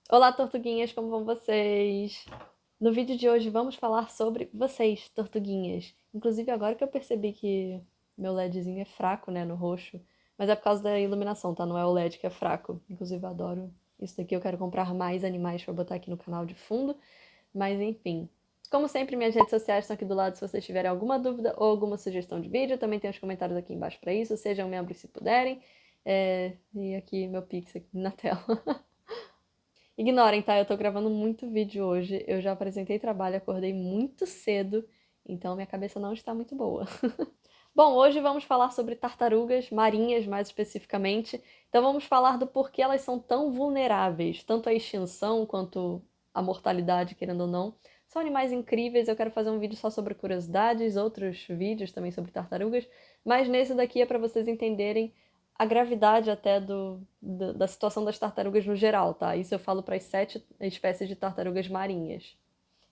Olá, tortuguinhas, como vão vocês? No vídeo de hoje vamos falar sobre vocês, tortuguinhas. Inclusive agora que eu percebi que meu LEDzinho é fraco, né, no roxo, mas é por causa da iluminação, tá? Não é o LED que é fraco. Inclusive eu adoro isso daqui, eu quero comprar mais animais pra botar aqui no canal de fundo, mas enfim. Como sempre, minhas redes sociais estão aqui do lado se vocês tiverem alguma dúvida ou alguma sugestão de vídeo. Também tem os comentários aqui embaixo pra isso, sejam membros se puderem. E aqui meu Pix aqui na tela. Ignorem, tá? Eu tô gravando muito vídeo hoje. Eu já apresentei trabalho, acordei muito cedo, então minha cabeça não está muito boa. Bom, hoje vamos falar sobre tartarugas marinhas, mais especificamente. Então vamos falar do porquê elas são tão vulneráveis, tanto à extinção quanto à mortalidade, querendo ou não. São animais incríveis, eu quero fazer um vídeo só sobre curiosidades, outros vídeos também sobre tartarugas, mas nesse daqui é para vocês entenderem a gravidade até da situação das tartarugas no geral, tá? Isso eu falo para as 7 espécies de tartarugas marinhas.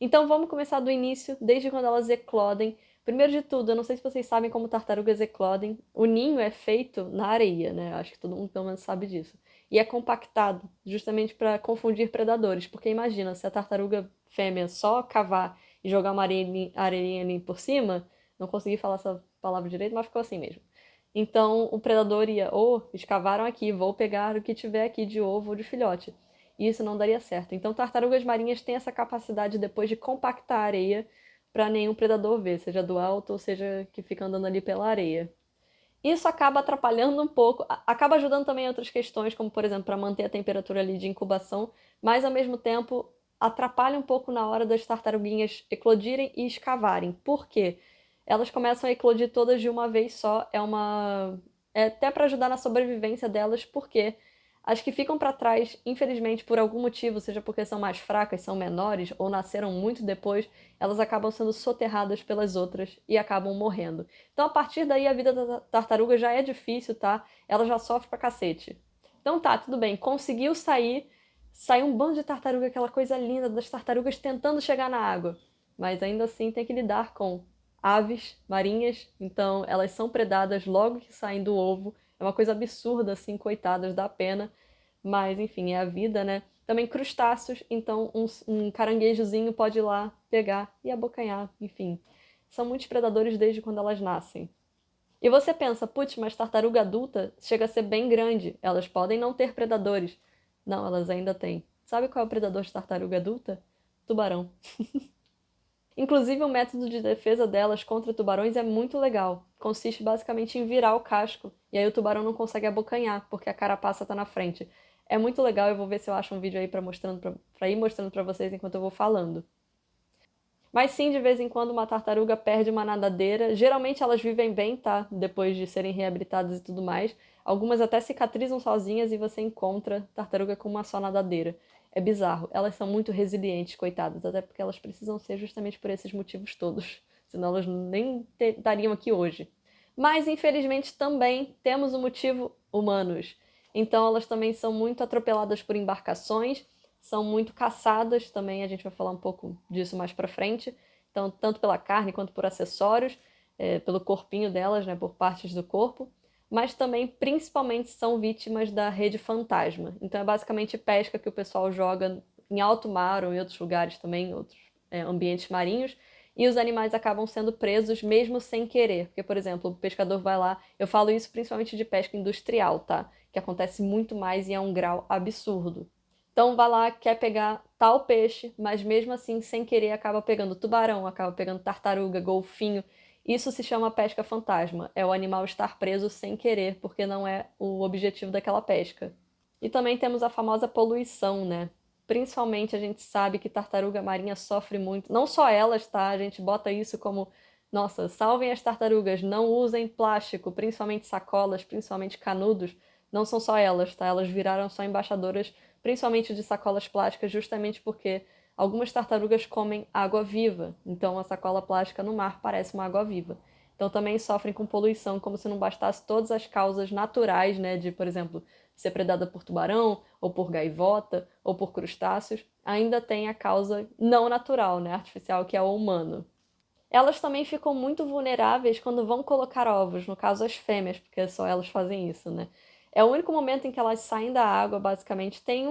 Então vamos começar do início, desde quando elas eclodem. Primeiro de tudo, eu não sei se vocês sabem como tartarugas eclodem. O ninho é feito na areia, né? Acho que todo mundo pelo menos sabe disso. E é compactado, justamente para confundir predadores. Porque imagina, se a tartaruga fêmea só cavar e jogar uma areinha ali por cima, não consegui falar essa palavra direito, mas ficou assim mesmo. Então o predador ia, escavaram aqui, vou pegar o que tiver aqui de ovo ou de filhote. E isso não daria certo. Então tartarugas marinhas têm essa capacidade depois de compactar a areia para nenhum predador ver, seja do alto ou seja que fica andando ali pela areia. Isso acaba atrapalhando um pouco, acaba ajudando também em outras questões, como por exemplo para manter a temperatura ali de incubação, mas ao mesmo tempo atrapalha um pouco na hora das tartaruguinhas eclodirem e escavarem. Por quê? Elas começam a eclodir todas de uma vez só, é até para ajudar na sobrevivência delas, porque as que ficam para trás, infelizmente, por algum motivo, seja porque são mais fracas, são menores ou nasceram muito depois, elas acabam sendo soterradas pelas outras e acabam morrendo. Então, a partir daí, a vida da tartaruga já é difícil, tá? Ela já sofre pra cacete. Então tá, tudo bem. Conseguiu sair, saiu um bando de tartaruga, aquela coisa linda das tartarugas tentando chegar na água. Mas ainda assim tem que lidar com aves marinhas, então elas são predadas logo que saem do ovo. É uma coisa absurda, assim, coitadas, dá pena. Mas, enfim, é a vida, né? Também crustáceos, então um caranguejozinho pode ir lá pegar e abocanhar, enfim. São muitos predadores desde quando elas nascem. E você pensa, putz, mas tartaruga adulta chega a ser bem grande. Elas podem não ter predadores. Não, elas ainda têm. Sabe qual é o predador de tartaruga adulta? Tubarão. Inclusive, o método de defesa delas contra tubarões é muito legal. Consiste basicamente em virar o casco, e aí o tubarão não consegue abocanhar, porque a carapaça tá na frente. É muito legal, eu vou ver se eu acho um vídeo aí pra ir mostrando pra vocês enquanto eu vou falando. Mas sim, de vez em quando uma tartaruga perde uma nadadeira. Geralmente elas vivem bem, tá? Depois de serem reabilitadas e tudo mais. Algumas até cicatrizam sozinhas e você encontra tartaruga com uma só nadadeira. É bizarro. Elas são muito resilientes, coitadas, até porque elas precisam ser justamente por esses motivos todos. Senão elas nem estariam aqui hoje. Mas infelizmente também temos o motivo humanos. Então elas também são muito atropeladas por embarcações, são muito caçadas também, a gente vai falar um pouco disso mais pra frente. Então, tanto pela carne quanto por acessórios, pelo corpinho delas, né, por partes do corpo, mas também, principalmente, são vítimas da rede fantasma. Então, é basicamente pesca que o pessoal joga em alto mar ou em outros lugares também, em outros ambientes marinhos, e os animais acabam sendo presos mesmo sem querer. Porque, por exemplo, o pescador vai lá, eu falo isso principalmente de pesca industrial, tá? Que acontece muito mais e é um grau absurdo. Então vai lá, quer pegar tal peixe, mas mesmo assim, sem querer, acaba pegando tubarão, acaba pegando tartaruga, golfinho. Isso se chama pesca fantasma. É o animal estar preso sem querer, porque não é o objetivo daquela pesca. E também temos a famosa poluição, né? Principalmente a gente sabe que tartaruga marinha sofre muito. Não só elas, tá? A gente bota isso como, nossa, salvem as tartarugas, não usem plástico, principalmente sacolas, principalmente canudos. Não são só elas, tá? Elas viraram só embaixadoras, principalmente de sacolas plásticas, justamente porque algumas tartarugas comem água viva. Então a sacola plástica no mar parece uma água viva. Então também sofrem com poluição, como se não bastasse todas as causas naturais, né, de, por exemplo, ser predada por tubarão, ou por gaivota, ou por crustáceos, ainda tem a causa não natural, né, artificial, que é o humano. Elas também ficam muito vulneráveis quando vão colocar ovos, no caso as fêmeas, porque só elas fazem isso, né? É o único momento em que elas saem da água, basicamente. Tem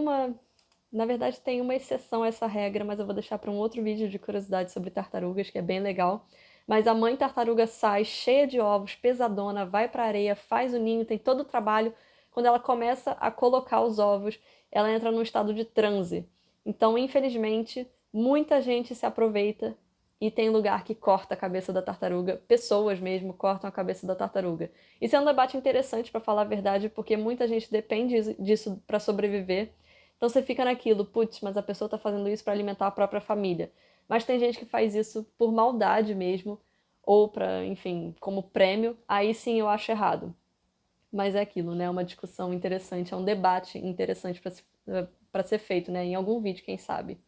Na verdade, tem uma exceção a essa regra, mas eu vou deixar para um outro vídeo de curiosidade sobre tartarugas, que é bem legal. Mas a mãe tartaruga sai cheia de ovos, pesadona, vai para a areia, faz o ninho, tem todo o trabalho. Quando ela começa a colocar os ovos, ela entra num estado de transe. Então, infelizmente, muita gente se aproveita e tem lugar que corta a cabeça da tartaruga, pessoas mesmo cortam a cabeça da tartaruga. Isso é um debate interessante, para falar a verdade, porque muita gente depende disso para sobreviver. Então você fica naquilo, putz, mas a pessoa está fazendo isso para alimentar a própria família. Mas tem gente que faz isso por maldade mesmo, ou para, enfim, como prêmio, aí sim eu acho errado. Mas é aquilo, né? É uma discussão interessante, é um debate interessante para ser feito, né? Em algum vídeo, quem sabe.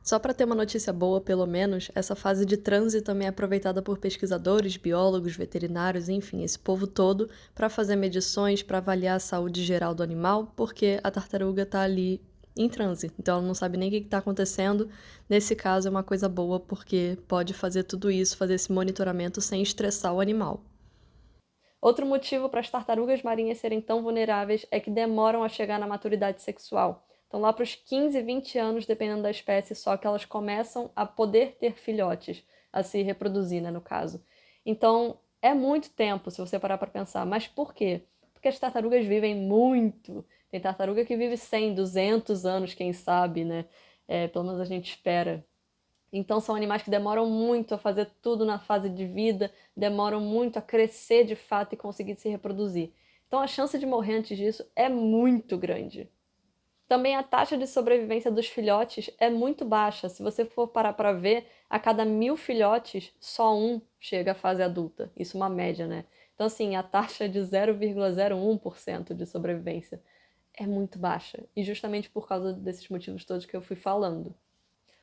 Só para ter uma notícia boa, pelo menos, essa fase de transe também é aproveitada por pesquisadores, biólogos, veterinários, enfim, esse povo todo, para fazer medições, para avaliar a saúde geral do animal, porque a tartaruga está ali em transe, então ela não sabe nem o que está acontecendo. Nesse caso, é uma coisa boa, porque pode fazer tudo isso, fazer esse monitoramento sem estressar o animal. Outro motivo para as tartarugas marinhas serem tão vulneráveis é que demoram a chegar na maturidade sexual. Então, lá para os 15, 20 anos, dependendo da espécie, só que elas começam a poder ter filhotes, a se reproduzir, né, no caso. Então, é muito tempo, se você parar para pensar. Mas por quê? Porque as tartarugas vivem muito. Tem tartaruga que vive 100, 200 anos, quem sabe, né? Pelo menos a gente espera. Então são animais que demoram muito a fazer tudo na fase de vida, demoram muito a crescer de fato e conseguir se reproduzir. Então a chance de morrer antes disso é muito grande. Também a taxa de sobrevivência dos filhotes é muito baixa. Se você for parar para ver, a cada 1000 filhotes, só um chega à fase adulta. Isso é uma média, né? Então, assim, a taxa é de 0,01% de sobrevivência é muito baixa. E justamente por causa desses motivos todos que eu fui falando.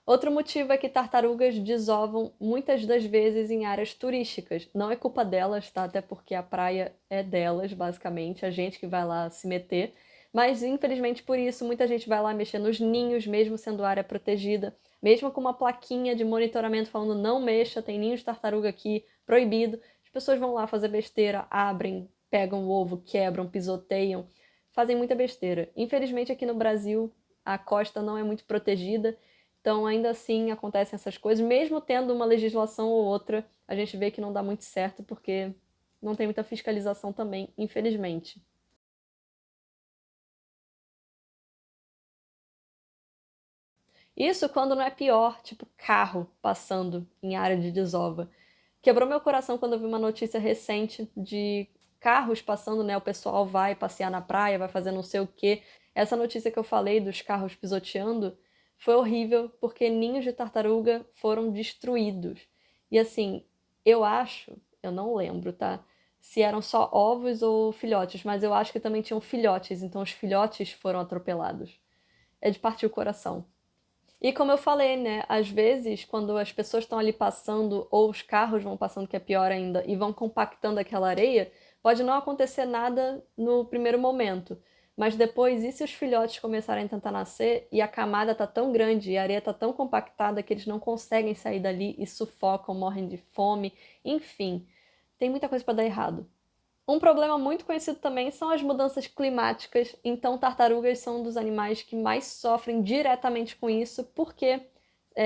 Outro motivo é que tartarugas desovam muitas das vezes em áreas turísticas. Não é culpa delas, tá? Até porque a praia é delas, basicamente, a gente que vai lá se meter. Mas, infelizmente, por isso, muita gente vai lá mexer nos ninhos, mesmo sendo área protegida, mesmo com uma plaquinha de monitoramento falando não mexa, tem ninho de tartaruga aqui, proibido. As pessoas vão lá fazer besteira, abrem, pegam o ovo, quebram, pisoteiam, fazem muita besteira. Infelizmente, aqui no Brasil, a costa não é muito protegida. Então, ainda assim, acontecem essas coisas. Mesmo tendo uma legislação ou outra, a gente vê que não dá muito certo, porque não tem muita fiscalização também, infelizmente. Isso quando não é pior, tipo carro passando em área de desova. Quebrou meu coração quando eu vi uma notícia recente de carros passando, né? O pessoal vai passear na praia, vai fazer não sei o quê. Essa notícia que eu falei dos carros pisoteando foi horrível porque ninhos de tartaruga foram destruídos. E assim, eu não lembro, tá? Se eram só ovos ou filhotes, mas eu acho que também tinham filhotes, então os filhotes foram atropelados. É de partir o coração. E como eu falei, né, às vezes quando as pessoas estão ali passando ou os carros vão passando, que é pior ainda, e vão compactando aquela areia, pode não acontecer nada no primeiro momento, mas depois, e se os filhotes começarem a tentar nascer e a camada tá tão grande e a areia tá tão compactada que eles não conseguem sair dali e sufocam, morrem de fome, enfim, tem muita coisa para dar errado. Um problema muito conhecido também são as mudanças climáticas, então tartarugas são um dos animais que mais sofrem diretamente com isso, porque,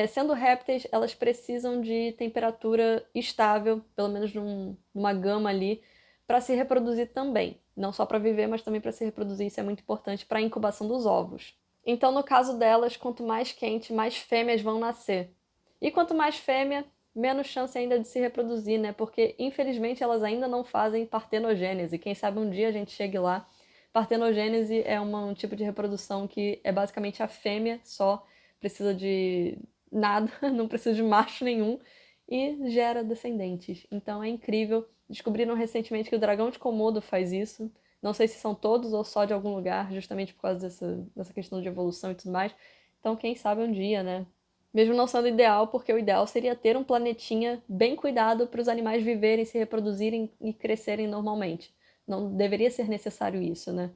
sendo répteis, elas precisam de temperatura estável, pelo menos numa gama ali, para se reproduzir também. Não só para viver, mas também para se reproduzir, isso é muito importante para a incubação dos ovos. Então, no caso delas, quanto mais quente, mais fêmeas vão nascer. E quanto mais fêmea, menos chance ainda de se reproduzir, né? Porque, infelizmente, elas ainda não fazem partenogênese. Quem sabe um dia a gente chegue lá. Partenogênese é um tipo de reprodução que é basicamente a fêmea só, precisa de nada, não precisa de macho nenhum e gera descendentes. Então é incrível. Descobriram recentemente que o dragão de Komodo faz isso. Não sei se são todos ou só de algum lugar, justamente por causa dessa questão de evolução e tudo mais. Então, quem sabe um dia, né? Mesmo não sendo ideal, porque o ideal seria ter um planetinha bem cuidado para os animais viverem, se reproduzirem e crescerem normalmente. Não deveria ser necessário isso, né?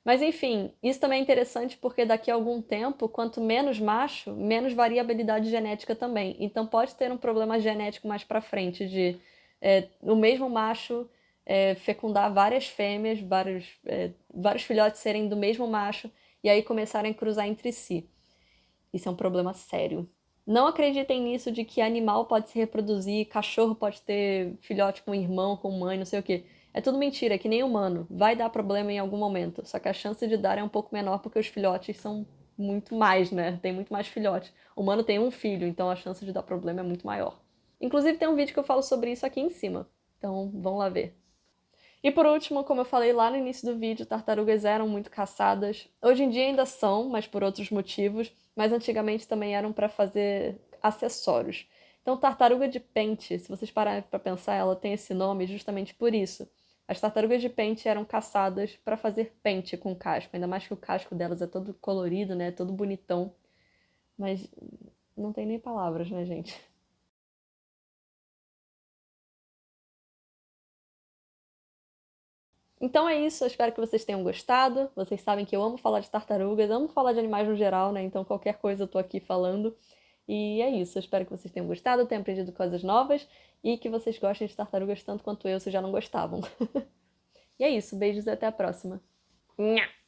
Mas enfim, isso também é interessante porque daqui a algum tempo, quanto menos macho, menos variabilidade genética também. Então pode ter um problema genético mais para frente de o mesmo macho fecundar várias fêmeas, vários filhotes serem do mesmo macho e aí começarem a cruzar entre si. Isso é um problema sério. Não acreditem nisso de que animal pode se reproduzir, cachorro pode ter filhote com irmão, com mãe, não sei o quê. É tudo mentira, é que nem humano. Vai dar problema em algum momento. Só que a chance de dar é um pouco menor porque os filhotes são muito mais, né? Tem muito mais filhotes. O humano tem um filho, então a chance de dar problema é muito maior. Inclusive tem um vídeo que eu falo sobre isso aqui em cima. Então vão lá ver. E por último, como eu falei lá no início do vídeo, tartarugas eram muito caçadas. Hoje em dia ainda são, mas por outros motivos. Mas antigamente também eram para fazer acessórios. Então, tartaruga de pente, se vocês pararem para pensar, ela tem esse nome justamente por isso. As tartarugas de pente eram caçadas para fazer pente com casco, ainda mais que o casco delas é todo colorido, né? Todo bonitão. Mas não tem nem palavras, né, gente? Então é isso, eu espero que vocês tenham gostado. Vocês sabem que eu amo falar de tartarugas, amo falar de animais no geral, né? Então qualquer coisa eu tô aqui falando. E é isso, eu espero que vocês tenham gostado, tenham aprendido coisas novas e que vocês gostem de tartarugas tanto quanto eu, se já não gostavam. E é isso, beijos e até a próxima. Nha!